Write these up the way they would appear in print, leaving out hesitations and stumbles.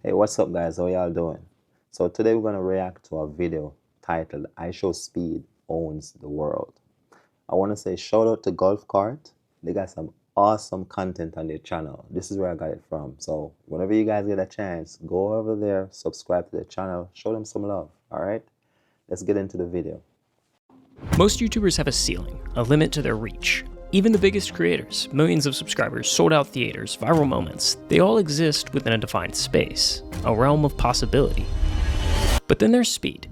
Hey, what's up guys? How y'all doing? So today we're going to react to a video titled Ishowspeed Owns the World. I want to say shout out to Golfcart. They got some awesome content on their channel. This is where I got it from. So whenever you guys get a chance, go over there, subscribe to their channel, show them some love. Alright? Let's get into the video. Most YouTubers have a ceiling, a limit to their reach. Even the biggest creators, millions of subscribers, sold-out theaters, viral moments, they all exist within a defined space, a realm of possibility. But then there's speed.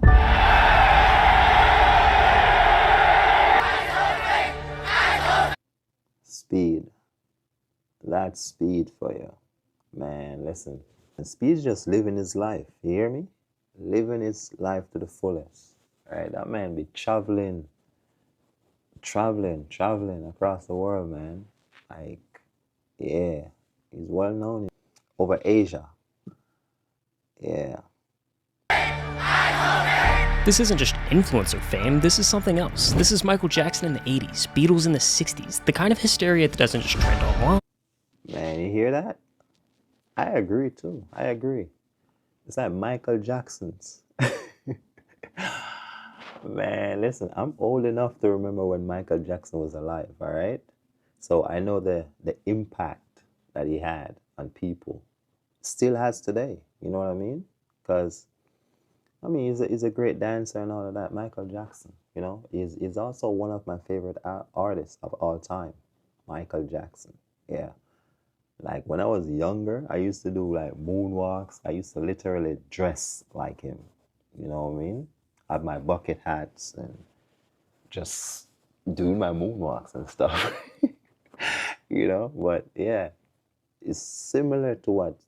Speed. That's speed for you. Man, listen. And Speed's just living his life. You hear me? Living his life to the fullest. Right? That man be traveling across the world, man. Like, yeah. He's well known over Asia. Yeah. This isn't just influencer fame, this is something else. This is Michael Jackson in the 80s, Beatles in the 60s, the kind of hysteria that doesn't just trend online. Man, you hear that? I agree too. I agree. It's like Michael Jackson's. Man, listen, I'm old enough to remember when Michael Jackson was alive, all right? So I know the impact that he had on people. Still has today, you know what I mean? Because, I mean, he's a great dancer and all of that. Michael Jackson, you know? He's also one of my favorite artists of all time. Michael Jackson, yeah. Like, when I was younger, I used to do, like, moonwalks. I used to literally dress like him, you know what I mean? Have my bucket hats and just doing my moonwalks and stuff. You know, but yeah, it's similar to what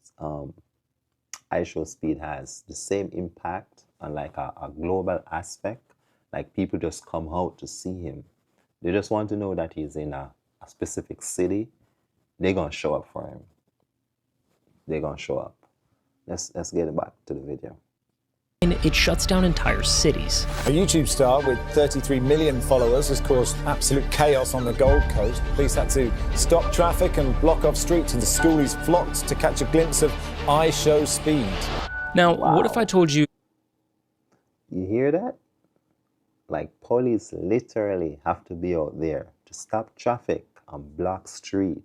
Ishowspeed has. The same impact on like a global aspect. Like people just come out to see him. They just want to know that he's in a specific city. They're gonna show up for him. They're gonna show up. Let's get back to the video. And it shuts down entire cities. A YouTube star with 33 million followers has caused absolute chaos on the Gold Coast. Police had to stop traffic and block off streets, and the schoolies flocked to catch a glimpse of Ishowspeed. Now, what if I told you... You hear that? Like police literally have to be out there to stop traffic and block street.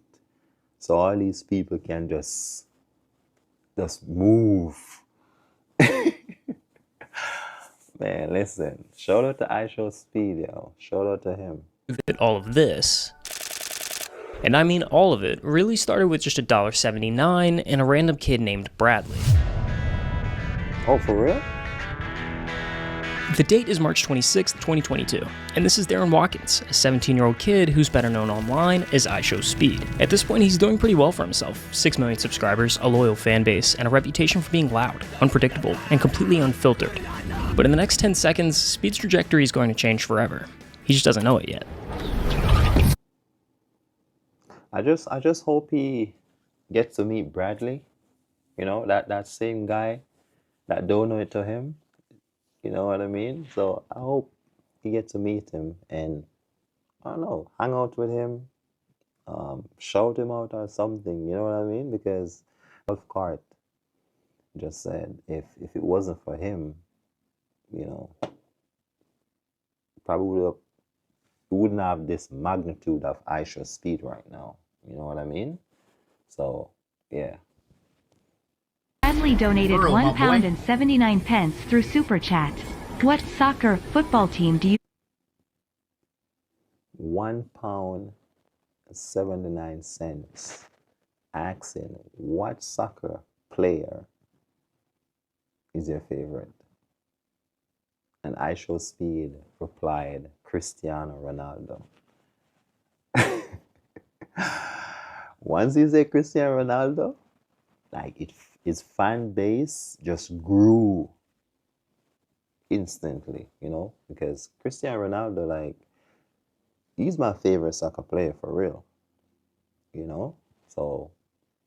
So all these people can just move. Man, listen, shout out to Ishowspeed, yo. Shout out to him. all of this, and I mean all of it, really started with just $1.79 and a random kid named Bradley. Oh, for real? The date is March 26th, 2022, and this is Darren Watkins, a 17-year-old kid who's better known online as Ishowspeed. At this point, he's doing pretty well for himself. 6 million subscribers, a loyal fan base, and a reputation for being loud, unpredictable, and completely unfiltered. But in the next 10 seconds, Speed's trajectory is going to change forever. He just doesn't know it yet. I just hope he gets to meet Bradley. You know, that same guy that don't know it to him. You know what I mean? So I hope he gets to meet him and, I don't know, hang out with him, shout him out or something, you know what I mean? Because Golfcart just said if it wasn't for him, you know, probably wouldn't have this magnitude of Ishowspeed right now. You know what I mean? So, yeah. Bradley donated £1.79 through Super Chat. What soccer football team do you... £1.79. Asking what soccer player is your favorite? And Ishowspeed replied, Cristiano Ronaldo. Once you say Cristiano Ronaldo, like his fan base just grew instantly, you know, because Cristiano Ronaldo, like, he's my favorite soccer player for real, you know. So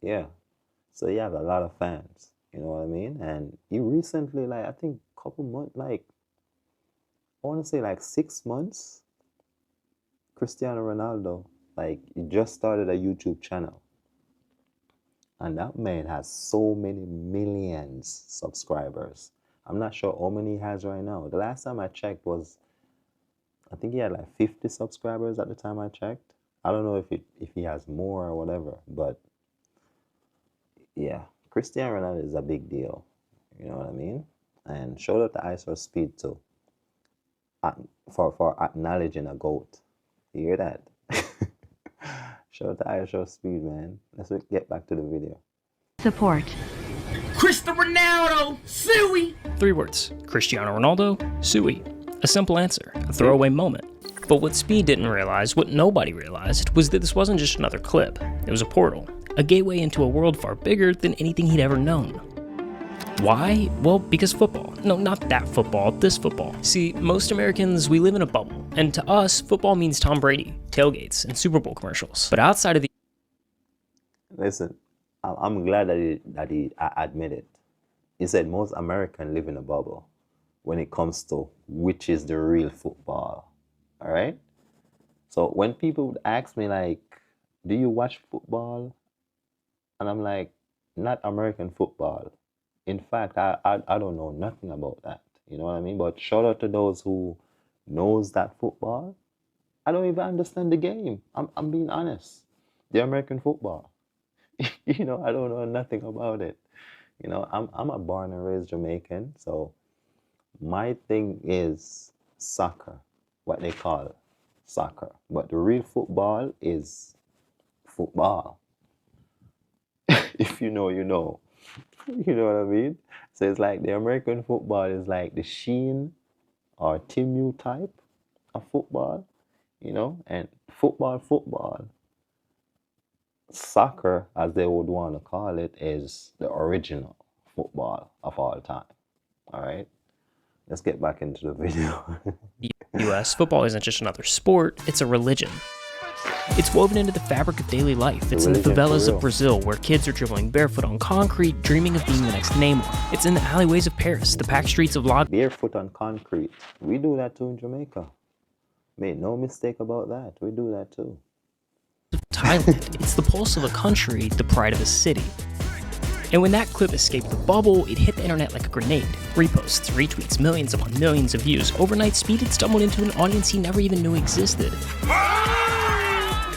yeah, so he has a lot of fans, you know what I mean. And he recently, like, I think couple months, like, I want to say like 6 months, Cristiano Ronaldo, like, he just started a YouTube channel. And that man has so many millions subscribers. I'm not sure how many he has right now. The last time I checked was, I think he had like 50 subscribers at the time I checked. I don't know if he has more or whatever, but yeah, Cristiano Ronaldo is a big deal. You know what I mean? And shout out to Ishowspeed too, for acknowledging a GOAT. You hear that? Shout out to Ishowspeed, man. Let's get back to the video. Support. Cristiano Ronaldo, suey. 3 words: Cristiano Ronaldo, suey. A simple answer, a throwaway moment. But what Speed didn't realize, what nobody realized, was that this wasn't just another clip. It was a portal, a gateway into a world far bigger than anything he'd ever known. Why? Well, because football. No, not that football, this football. See, most Americans, we live in a bubble, and to us, football means Tom Brady, tailgates, and Super Bowl commercials. But outside of the... Listen, I'm glad that he admitted. He said most Americans live in a bubble when it comes to which is the real football. All right? So when people would ask me, like, do you watch football? And I'm like, not American football. In fact, I don't know nothing about that. You know what I mean? But shout out to those who knows that football. I don't even understand the game. I'm being honest. The American football. You know, I don't know nothing about it. You know, I'm a born and raised Jamaican, so my thing is soccer, what they call soccer. But the real football is football. If you know, you know. You know what I mean? So it's like the American football is like the Sheen or Timu type of football, you know, and football. Soccer, as they would want to call it, is the original football of all time. All right, let's get back into the video. US, football isn't just another sport, it's a religion. It's woven into the fabric of daily life. It's in the favelas of Brazil, where kids are dribbling barefoot on concrete, dreaming of being the next Neymar. It's in the alleyways of Paris, the packed streets of Lagos. Barefoot on concrete. We do that too in Jamaica. Made no mistake about that. We do that too. Thailand. It's the pulse of a country, the pride of a city. And when that clip escaped the bubble, it hit the internet like a grenade. Reposts, retweets, millions upon millions of views. Overnight, Speed had stumbled into an audience he never even knew existed.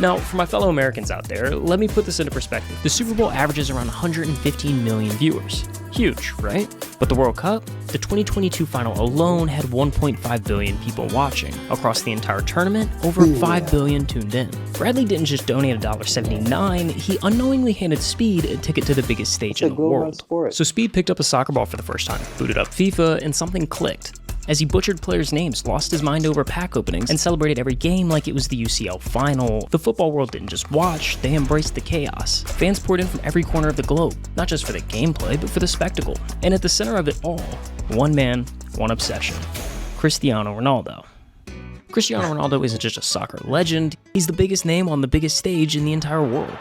Now, for my fellow Americans out there, let me put this into perspective. The Super Bowl averages around 115 million viewers. Huge, right? But the World Cup? The 2022 final alone had 1.5 billion people watching. Across the entire tournament, over 5 billion tuned in. Bradley didn't just donate $1.79, he unknowingly handed Speed a ticket to the biggest stage in the world. So Speed picked up a soccer ball for the first time, booted up FIFA, and something clicked. As he butchered players' names, lost his mind over pack openings, and celebrated every game like it was the UCL final, the football world didn't just watch, they embraced the chaos. Fans poured in from every corner of the globe, not just for the gameplay, but for the spectacle. And at the center of it all, one man, one obsession: Cristiano Ronaldo. Cristiano Ronaldo isn't just a soccer legend, he's the biggest name on the biggest stage in the entire world.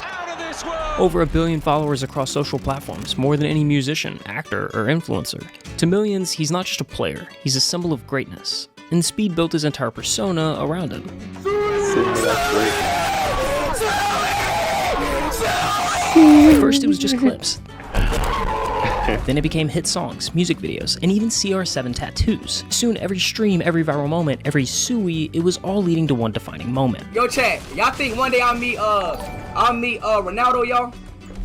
Over 1 billion followers across social platforms, more than any musician, actor, or influencer. To millions, he's not just a player, he's a symbol of greatness. And Speed built his entire persona around him. At first it was just clips. Then it became hit songs, music videos, and even CR7 tattoos. Soon every stream, every viral moment, every suey, it was all leading to one defining moment. Yo, chat, y'all think one day I'll meet Ronaldo, y'all?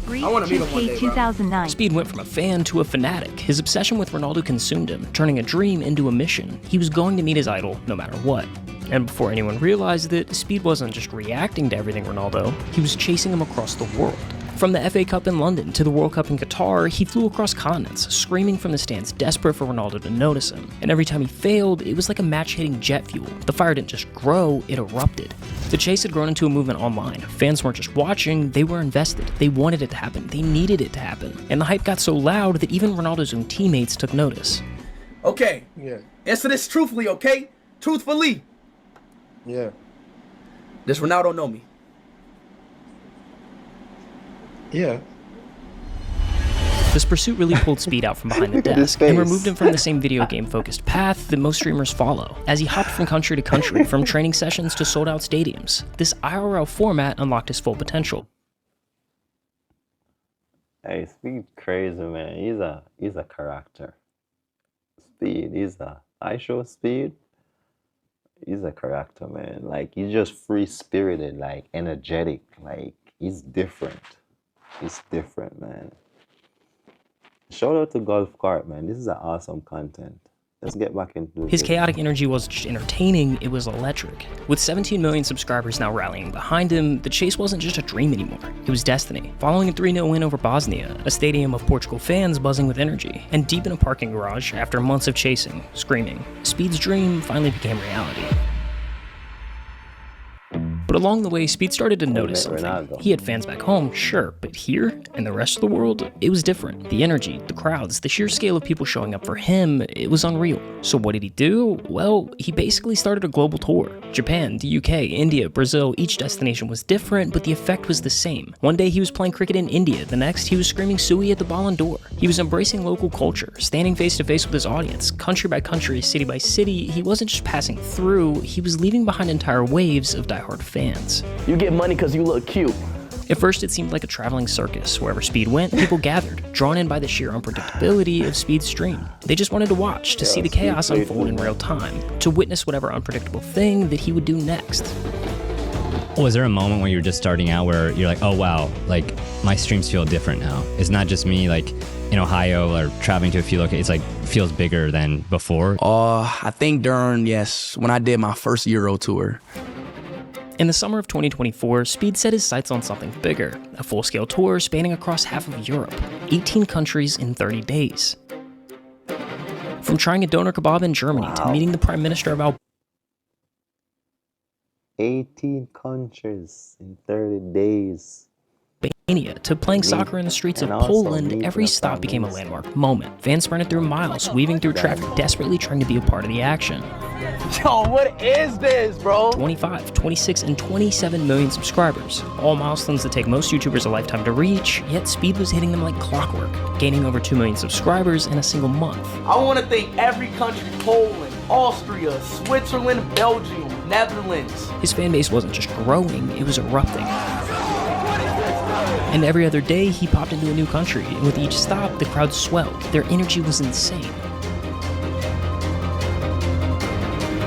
I want to meet him one day, 2009. Speed went from a fan to a fanatic. His obsession with Ronaldo consumed him, turning a dream into a mission. He was going to meet his idol no matter what. And before anyone realized it, Speed wasn't just reacting to everything Ronaldo, he was chasing him across the world. From the FA Cup in London to the World Cup in Qatar, he flew across continents, screaming from the stands, desperate for Ronaldo to notice him. And every time he failed, it was like a match hitting jet fuel. The fire didn't just grow, it erupted. The chase had grown into a movement online. Fans weren't just watching, they were invested. They wanted it to happen, they needed it to happen. And the hype got so loud that even Ronaldo's own teammates took notice. Okay. Yeah. Answer this truthfully, okay? Truthfully. Yeah. Does Ronaldo know me? Yeah. This pursuit really pulled Speed out from behind the desk and removed him from the same video game-focused path that most streamers follow. As he hopped from country to country, from training sessions to sold-out stadiums, this IRL format unlocked his full potential. Hey, Speed crazy, man. He's a character. Speed, I show Speed. He's a character, man. Like he's just free spirited, like energetic. Like he's different. He's different, man. Shout out to Golfcart, man. This is an awesome content. Let's get back into the His video. chaotic energy wasn't just entertaining, it was electric. With 17 million subscribers now rallying behind him, the chase wasn't just a dream anymore, it was destiny. Following a 3-0 win over Bosnia, a stadium of Portugal fans buzzing with energy, and deep in a parking garage after months of chasing, screaming, Speed's dream finally became reality. But along the way, Speed started to notice something. Ronaldo. He had fans back home, sure, but here, and the rest of the world, it was different. The energy, the crowds, the sheer scale of people showing up for him, it was unreal. So what did he do? Well, he basically started a global tour. Japan, the UK, India, Brazil, each destination was different, but the effect was the same. One day he was playing cricket in India, the next he was screaming Sui at the Ballon d'Or. He was embracing local culture, standing face to face with his audience, country by country, city by city. He wasn't just passing through, he was leaving behind entire waves of diehard fans. You get money because you look cute. At first, it seemed like a traveling circus. Wherever Speed went, people gathered, drawn in by the sheer unpredictability of Speed's stream. They just wanted to watch, to see the chaos unfold in real time, to witness whatever unpredictable thing that he would do next. Was there a moment when you were just starting out where you're like, oh wow, like my streams feel different now? It's not just me like in Ohio or traveling to a few locations, it's like feels bigger than before? I think when I did my first Euro tour. In the summer of 2024, Speed set his sights on something bigger, a full-scale tour spanning across half of Europe, 18 countries in 30 days. From trying a doner kebab in Germany to meeting the Prime Minister of 18 countries in 30 days. Albania to playing soccer in the streets of Poland, every stop became a landmark moment. Fans sprinted through miles, weaving through traffic, desperately trying to be a part of the action. Yo, what is this, bro? 25, 26, and 27 million subscribers. All milestones that take most YouTubers a lifetime to reach, yet Speed was hitting them like clockwork, gaining over 2 million subscribers in a single month. I want to thank every country, Poland, Austria, Switzerland, Belgium, Netherlands. His fan base wasn't just growing, it was erupting. And every other day, he popped into a new country, and with each stop, the crowd swelled. Their energy was insane.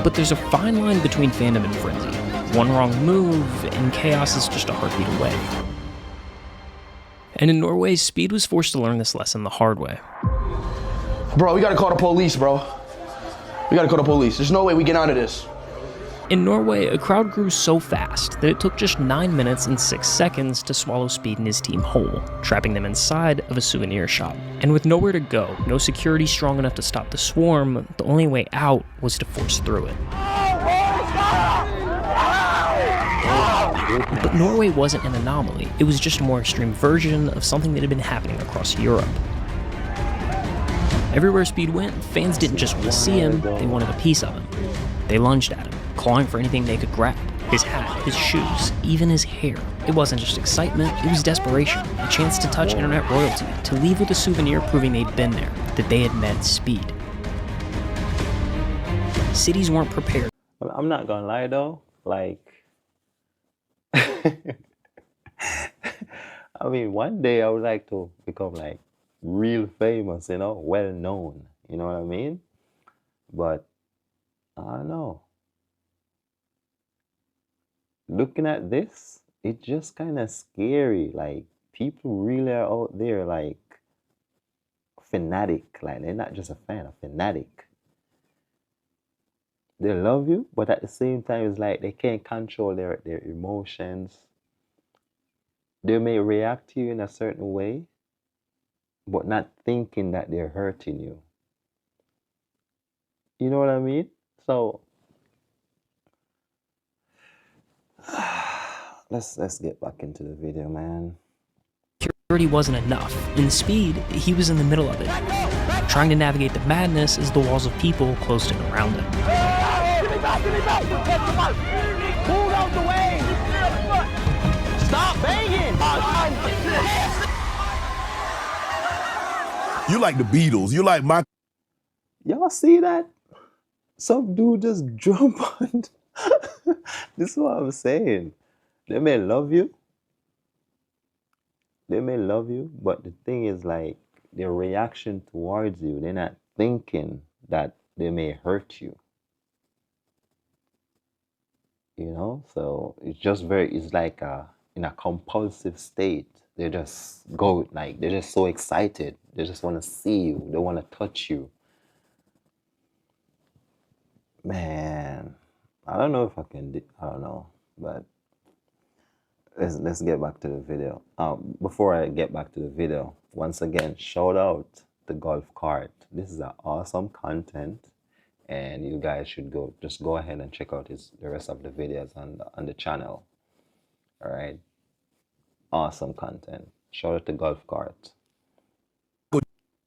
But there's a fine line between fandom and frenzy. One wrong move, and chaos is just a heartbeat away. And in Norway, Speed was forced to learn this lesson the hard way. Bro, we gotta call the police, bro. We gotta call the police. There's no way we get out of this. In Norway, a crowd grew so fast that it took just 9 minutes and 6 seconds to swallow Speed and his team whole, trapping them inside of a souvenir shop. And with nowhere to go, no security strong enough to stop the swarm, the only way out was to force through it. But Norway wasn't an anomaly, it was just a more extreme version of something that had been happening across Europe. Everywhere Speed went, fans didn't just want to see him, they wanted a piece of him. They lunged at him, clawing for anything they could grab. His hat, his shoes, even his hair. It wasn't just excitement, it was desperation. A chance to touch internet royalty, to leave with a souvenir proving they'd been there, that they had met Speed. Cities weren't prepared. I'm not gonna lie though, like, I mean, one day I would like to become like real famous, you know, well known, you know what I mean? But I don't know. Looking at this, it's just kind of scary. Like, people really are out there, like, fanatic. Like, they're not just a fan, a fanatic. They love you, but at the same time, it's like they can't control their emotions. They may react to you in a certain way, but not thinking that they're hurting you. You know what I mean? So let's get back into the video, man. Security wasn't enough. In Speed, he was in the middle of it, trying to navigate the madness as the walls of people closed in around him. Move out the way! Stop banging! You like the Beatles. You like my... Y'all see that? Some dude just jump on. This is what I'm saying. They may love you. they may love you, but the thing is like their reaction towards you, they're not thinking that they may hurt you. You know, so it's just it's like in a compulsive state. They just go like they're just so excited. They just want to see you. They want to touch you. Man, I don't know if I can. I don't know, but let's get back to the video. Before I get back to the video, once again, shout out to Golfcart. This is an awesome content, and you guys should go ahead and check out the rest of the videos on the channel. All right, awesome content. Shout out to Golfcart.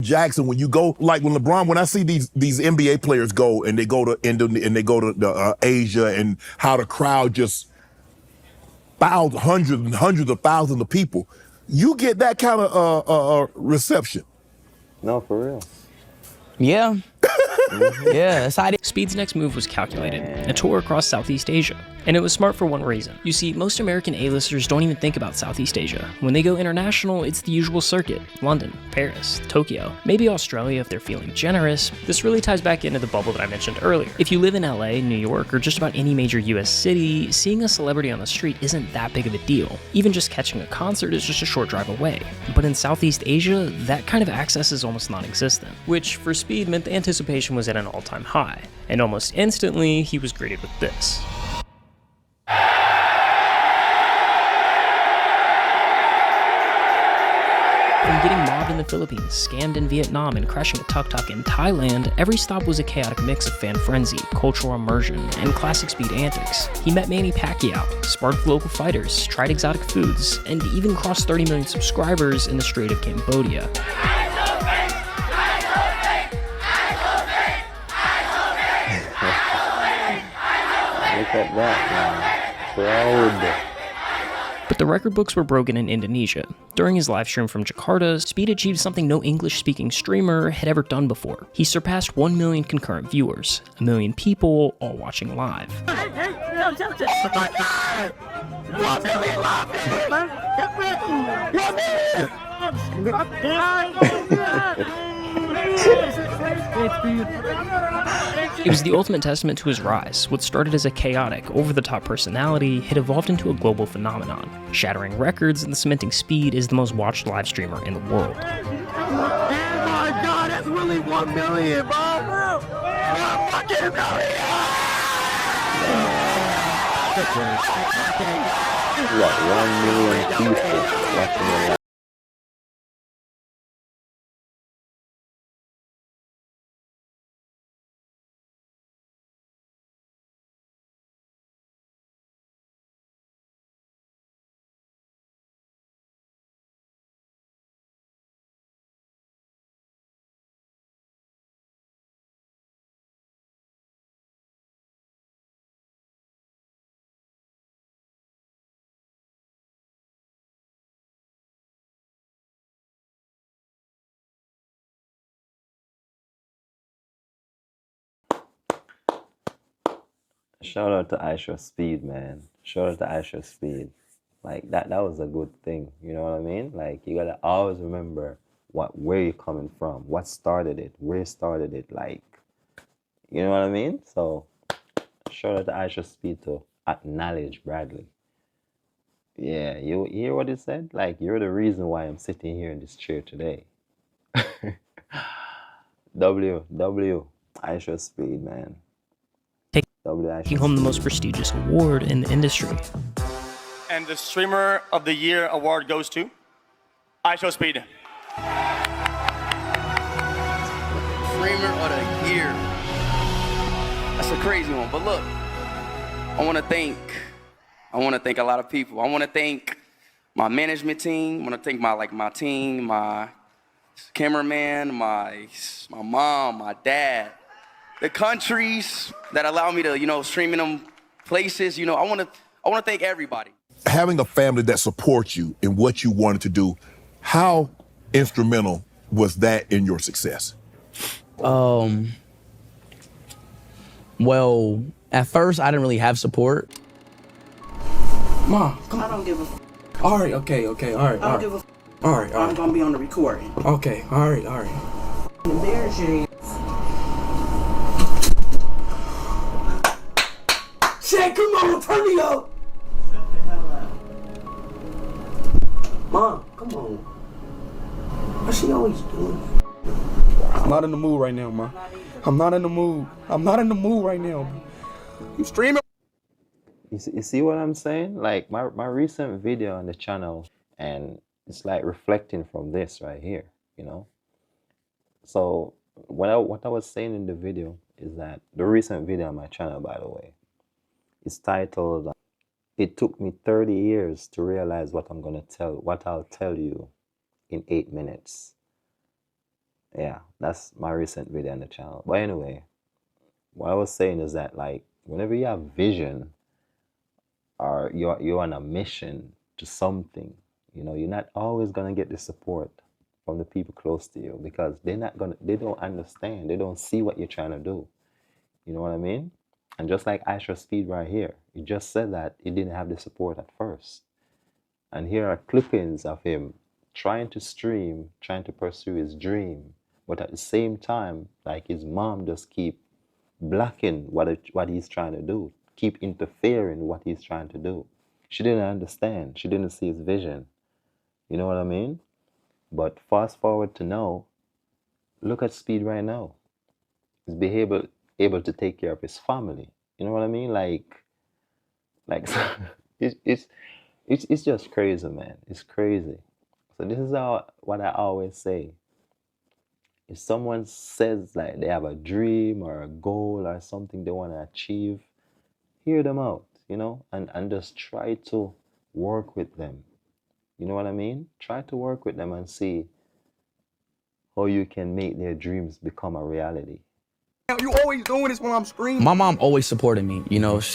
Jackson, when you go, like when I see these NBA players go and they go to Indonesia and they go to Asia, and how the crowd just thousands, hundreds and hundreds of thousands of people, you get that kind of reception. No, for real. Yeah. Yeah, that's how Speed's next move was calculated, a tour across Southeast Asia. And it was smart for one reason. You see, most American A-listers don't even think about Southeast Asia. When they go international, it's the usual circuit: London, Paris, Tokyo, maybe Australia if they're feeling generous. This really ties back into the bubble that I mentioned earlier. If you live in LA, New York, or just about any major US city, seeing a celebrity on the street isn't that big of a deal. Even just catching a concert is just a short drive away. But in Southeast Asia, that kind of access is almost non-existent, which for Speed meant the anticipation was at an all-time high. And almost instantly, he was greeted with this. From getting mobbed in the Philippines, scammed in Vietnam, and crashing a tuk-tuk in Thailand, every stop was a chaotic mix of fan frenzy, cultural immersion, and classic Speed antics. He met Manny Pacquiao, sparked local fighters, tried exotic foods, and even crossed 30 million subscribers in the Strait of Cambodia. Look at that, man. Proud. But the record books were broken in Indonesia. During his live stream from Jakarta, Speed achieved something no English-speaking streamer had ever done before. He surpassed 1 million concurrent viewers, 1 million people all watching live. It was the ultimate testament to his rise. What started as a chaotic, over-the-top personality had evolved into a global phenomenon, shattering records and cementing Speed as the most watched live streamer in the world. Oh my god, that's really 1 million, bro! 1 fucking million! What, 1 million people watching your live? Shout out to Ishowspeed, man. Shout out to Ishowspeed. Like that was a good thing. You know what I mean? Like you gotta always remember where you're coming from, what started it, where started it, like, you know what I mean? So shout out to Ishowspeed to acknowledge Bradley. Yeah, you hear what he said? Like, you're the reason why I'm sitting here in this chair today. Ishowspeed, man. Taking home the most prestigious award in the industry. And the Streamer of the Year award goes to Ishowspeed. Streamer of the Year. That's a crazy one, but look, I want to thank a lot of people. I want to thank my management team. I want to thank my team, my cameraman, my mom, my dad, the countries that allow me to, stream in them places. I want to thank everybody. Having a family that supports you in what you wanted to do, how instrumental was that in your success? Well, at first I didn't really have support. Mom, come on. I don't give a f. All right, okay, all right. All right. I'm gonna be on the recording. Okay. All right. Embarrass your ass. Shit, come on, turn me up. Shut the hell up. Mom, come on. What's she always doing? I'm not in the mood right now, man. I'm not in the mood. I'm not in the mood right now, man. You streaming? You see what I'm saying? Like my recent video on the channel, and it's like reflecting from this right here, you know? So what I was saying in the video is that the recent video on my channel, by the way, is titled "It Took Me 30 Years to Realize what I'll tell you in 8 minutes." Yeah, that's my recent video on the channel. But anyway, what I was saying is that, like, whenever you have vision or you're on a mission to something, you know, you're not always gonna get the support from the people close to you, because they don't understand, they don't see what you're trying to do. You know what I mean? And just like Ishowspeed right here, he just said that he didn't have the support at first. And here are clippings of him trying to stream, trying to pursue his dream, but at the same time, like, his mom just keep blocking what he's trying to do, keep interfering with what he's trying to do. She didn't understand. She didn't see his vision. You know what I mean? But fast forward to now, look at Speed right now. He's able to take care of his family. You know what I mean? Like it's just crazy, man. It's crazy. So this is what I always say. If someone says like they have a dream or a goal or something they want to achieve, hear them out, you know, and just try to work with them. You know what I mean? Try to work with them and see how you can make their dreams become a reality. You always doing this when I'm streaming. My mom always supported me, you know.